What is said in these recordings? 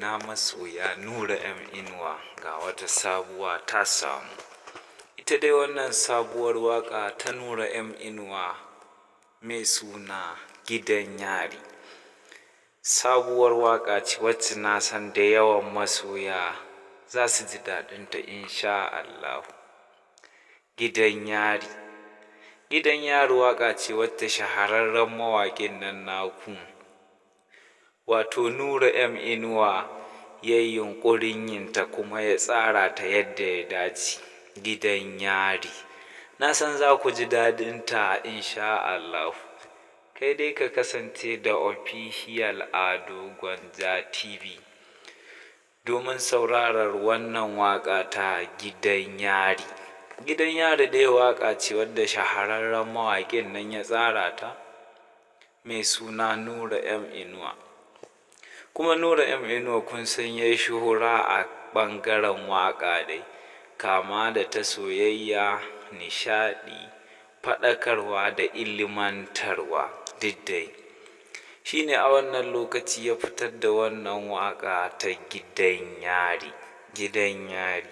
ina masoya Nura Inuwa ga wata sabuwa ta samu. Ita dai wannan sabuwar waka ta Nura Inuwa mai suna Gidan Yari. Sabuwar waka ce wacce na san da yawan masoya za su ji daɗinta insha Allah. Gidan Yari. Gidan Yari waka ce wacce shahararren mawaƙin nan naku wato Nura Inuwa ya yi yunƙurin yinta kuma ya tsara ta yadda ya dace. Gidan Yari. Na san za ku ji daɗinta insha Allah. Kai dai ka kasance da Official Ado Gwanja TV domin sauraron wannan waƙa ta Gidan Yari. Gidan Yari dai waƙa ce wadda shahararren mawaƙin nan ya tsara ta mai suna Nura Inuwa. Kuma Nura Inuwa kun san ya yi shuhura a ɓangaren waƙa dai, kama da ta soyayya, nishaɗi, faɗakarwa da ilimantarwa dai. Shi ne a wannan lokaci ya fitar da wannan waƙa ta Gidan Yari. Gidan Yari.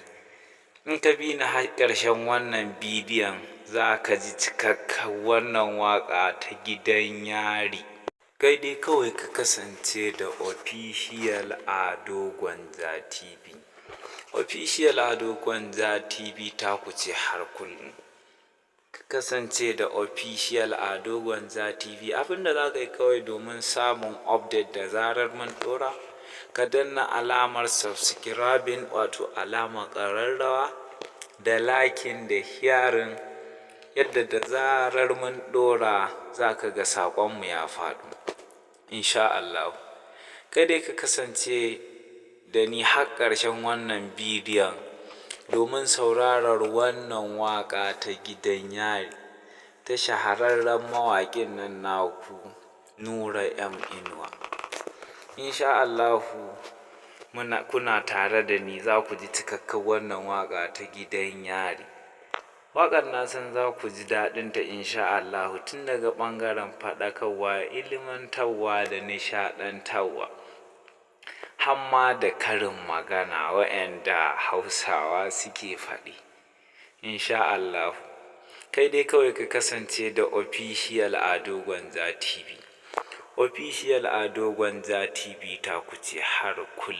In ka bi ni har ƙarshen wannan bidiyon za ka ji cikakken wannan waƙa ta Gidan Yari. Kai dai kawai ka kasance da Official Ado Gwanja TV. Official Ado Gwanja TV ta kuce har kullum. Ka kasance da Official Ado Gwanja TV. Abinda za ka yi kawai domin samun update da zarar mun ɗora, ka danna alamar subscribing wato alamar ƙararrawa da liking da sharing yadda da zarar mun ɗora za ka ga saƙonmu ya faɗo insha Allah. Kai dai ka kasance da ni har ƙarshen wannan bidiyon domin sauraron wannan waƙa ta Gidan Yari ta shahararren mawaƙin nan naku Nura Inuwa. Insha Allahu kuna tare da ni za ku ji cikakken wannan waƙa ta Gidan Yari. Waƙar na san za ku ji daɗinta insha Allahu tun daga ɓangaren faɗakarwa, ilimantarwa da nishaɗantarwa. Hamma da karin magana waɗanda Hausawa suke faɗi insha Allahu. Kai dai kawai ka kasance da Official Ado Gwanja TV. Official Ado Gwanja TV ta kuce har kullum.